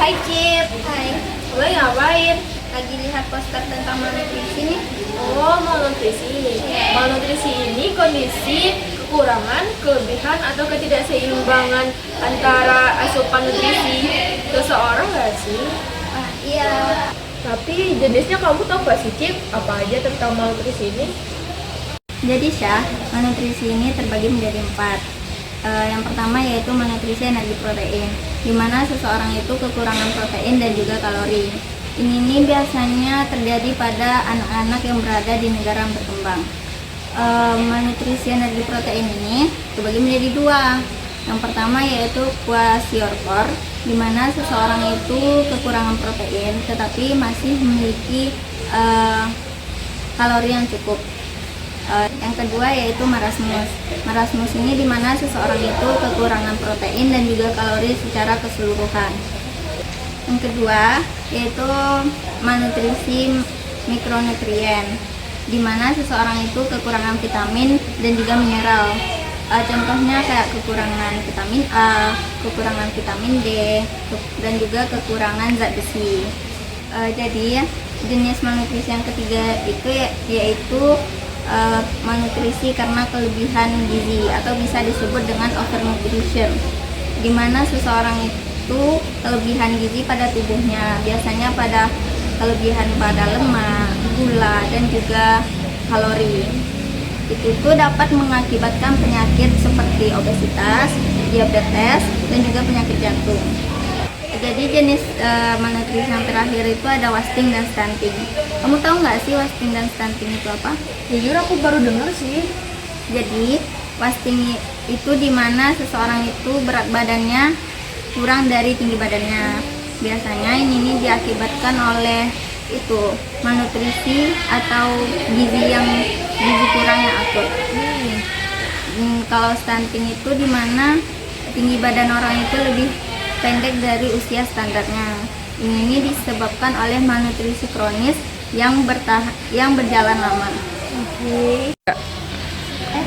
Hai Cip. Hai, Gue ngapain? lagi lihat poster tentang malnutrisi nih. Oh, malnutrisi. Malnutrisi ini kondisi kekurangan, kelebihan, atau ketidakseimbangan antara asupan nutrisi seseorang nggak sih? Wah, iya. Tapi jenisnya kamu tahu nggak sih, Cip? Apa aja tentang malnutrisi ini? Jadi Syah, malnutrisi ini terbagi menjadi 4. Yang pertama yaitu malnutrisi energi protein, di mana seseorang itu kekurangan protein dan juga kalori. Ini biasanya terjadi pada anak-anak yang berada di negara yang berkembang. Malnutrisi energi protein ini terbagi menjadi 2. Yang pertama yaitu kwashiorkor, di mana seseorang itu kekurangan protein tetapi masih memiliki kalori yang cukup. Yang kedua yaitu marasmus. Marasmus ini di mana seseorang itu kekurangan protein dan juga kalori secara keseluruhan. Yang kedua yaitu malnutrisi mikronutrien, di mana seseorang itu kekurangan vitamin dan juga mineral. Contohnya kayak kekurangan vitamin A, kekurangan vitamin D, dan juga kekurangan zat besi. Jadi jenis malnutrisi yang ketiga itu yaitu malnutrisi karena kelebihan gizi atau bisa disebut dengan overnutrition, di mana seseorang itu kelebihan gizi pada tubuhnya, biasanya pada kelebihan pada lemak, gula, dan juga kalori. Itu tuh dapat mengakibatkan penyakit seperti obesitas, diabetes, dan juga penyakit jantung. Jadi jenis malnutrisi yang terakhir itu ada wasting dan stunting. Kamu tahu nggak sih wasting dan stunting itu apa? Jujur aku baru dengar sih. Jadi wasting itu dimana seseorang itu berat badannya kurang dari tinggi badannya. Biasanya ini diakibatkan oleh itu malnutrisi atau gizi kurang yang akut. Kalau stunting itu dimana tinggi badan orang itu lebih pendek dari usia standarnya. Ini disebabkan oleh malnutrisi kronis yang berjalan lama.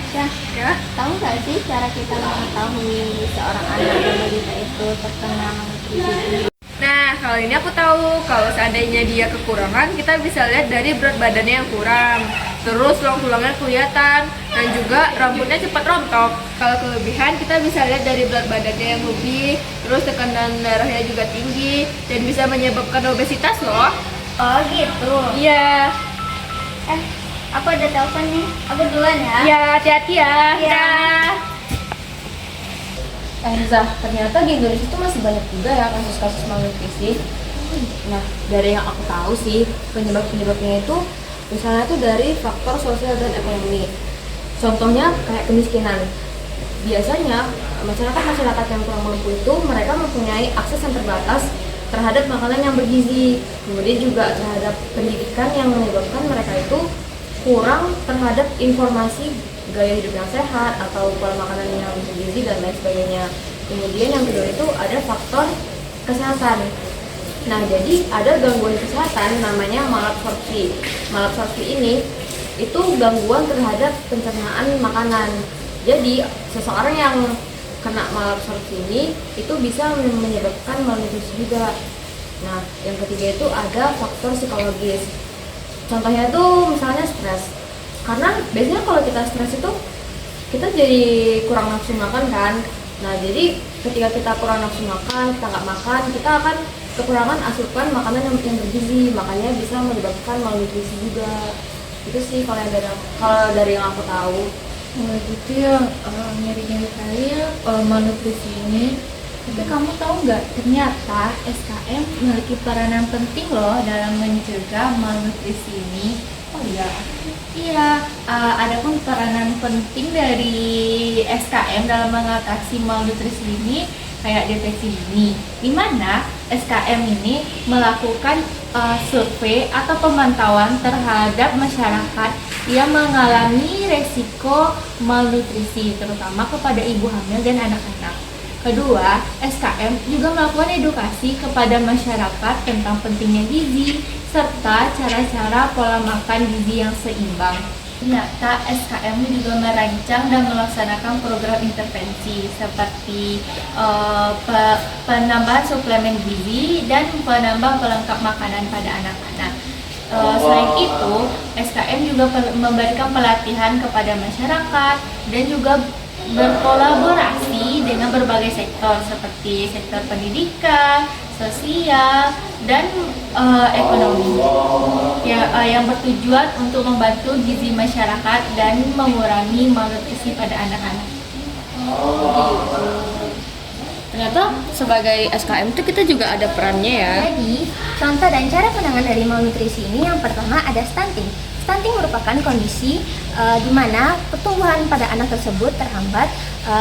Syah, Ya. tahu nggak sih cara kita mengetahui seorang anak atau balita itu terkena malnutrisi? Nah, kalau ini aku tahu, kalau seandainya dia kekurangan, kita bisa lihat dari berat badannya yang kurang. Terus tulang-tulangnya kelihatan, dan juga rambutnya cepat rontok. Kalau kelebihan, kita bisa lihat dari berat badannya yang lebih, terus tekanan darahnya juga tinggi, dan bisa menyebabkan obesitas loh. Oh gitu. Iya, Aku ada telepon nih. Aku duluan ya. iya, hati-hati ya. Iya. Zah, ternyata di Indonesia itu masih banyak juga ya kasus-kasus malnutrisi. Nah, dari yang aku tahu sih, penyebab-penyebabnya itu misalnya tuh dari faktor sosial dan ekonomi. Contohnya kayak kemiskinan. Biasanya masyarakat yang kurang mampu itu mereka mempunyai akses yang terbatas terhadap makanan yang bergizi. Kemudian juga terhadap pendidikan yang menyebabkan mereka itu kurang terhadap informasi gaya hidup yang sehat atau pola makanan yang bergizi dan lain sebagainya. Kemudian yang kedua itu ada faktor kesehatan. Nah, jadi ada gangguan kesehatan namanya malabsorpsi. Malabsorpsi ini itu gangguan terhadap pencernaan makanan. Jadi seseorang yang kena malabsorpsi ini itu bisa menyebabkan malnutrisi juga. Nah, yang ketiga itu ada faktor psikologis. Contohnya tuh misalnya stres. Karena biasanya kalau kita stres itu kita jadi kurang nafsu makan kan. Nah, jadi ketika kita kurang nafsu makan, kita nggak makan, kita akan kekurangan asupan makanan yang bergizi, makanya bisa menyebabkan malnutrisi juga. Itu sih kalau dari yang aku tahu. Gitu ya, nyari-nyari kali ya malnutrisi ini. Tapi kamu tahu nggak, ternyata SKM memiliki peranan penting loh dalam mencegah malnutrisi ini. Oh iya. Iya, ada pun peranan penting dari SKM dalam mengatasi malnutrisi ini kayak deteksi dini, di mana SKM ini melakukan survei atau pemantauan terhadap masyarakat yang mengalami resiko malnutrisi, terutama kepada ibu hamil dan anak-anak. Kedua, SKM juga melakukan edukasi kepada masyarakat tentang pentingnya gizi serta cara-cara pola makan gizi yang seimbang. Ternyata SKM juga merancang dan melaksanakan program intervensi seperti penambahan suplemen gizi dan penambah pelengkap makanan pada anak-anak. Selain itu, SKM juga memberikan pelatihan kepada masyarakat dan juga berkolaborasi dengan berbagai sektor seperti sektor pendidikan, sosial, dan ekonomi yang bertujuan untuk membantu gizi masyarakat dan mengurangi malnutrisi pada anak-anak. Ternyata sebagai SKM itu kita juga ada perannya ya. Jadi, contoh dan cara penanganan dari malnutrisi ini yang pertama ada stunting. Stunting merupakan kondisi di mana pertumbuhan pada anak tersebut terhambat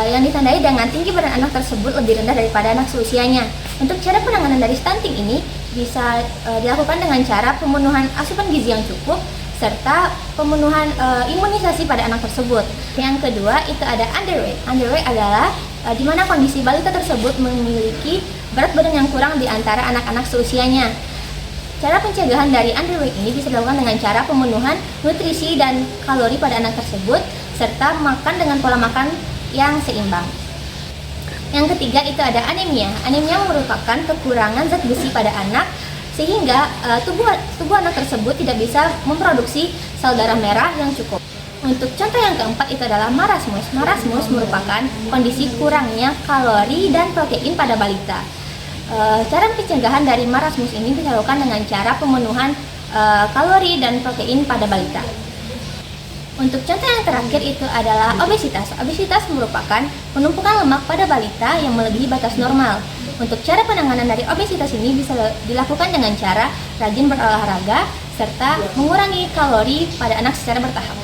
yang ditandai dengan tinggi badan anak tersebut lebih rendah daripada anak seusianya. Untuk cara penanganan dari stunting ini bisa dilakukan dengan cara pemenuhan asupan gizi yang cukup serta pemenuhan imunisasi pada anak tersebut. Yang kedua itu ada underweight. Underweight adalah di mana kondisi balita tersebut memiliki berat badan yang kurang di antara anak-anak seusianya. Cara pencegahan dari underweight ini bisa dilakukan dengan cara pemenuhan nutrisi dan kalori pada anak tersebut serta makan dengan pola makan yang seimbang. Yang ketiga itu ada anemia. Anemia merupakan kekurangan zat besi pada anak sehingga tubuh anak tersebut tidak bisa memproduksi sel darah merah yang cukup. Untuk contoh yang keempat itu adalah marasmus. Marasmus merupakan kondisi kurangnya kalori dan protein pada balita. Cara pencegahan dari marasmus ini bisa dilakukan dengan cara pemenuhan kalori dan protein pada balita. Untuk contoh yang terakhir itu adalah obesitas. Obesitas merupakan penumpukan lemak pada balita yang melebihi batas normal. Untuk cara penanganan dari obesitas ini bisa dilakukan dengan cara rajin berolahraga serta mengurangi kalori pada anak secara bertahap.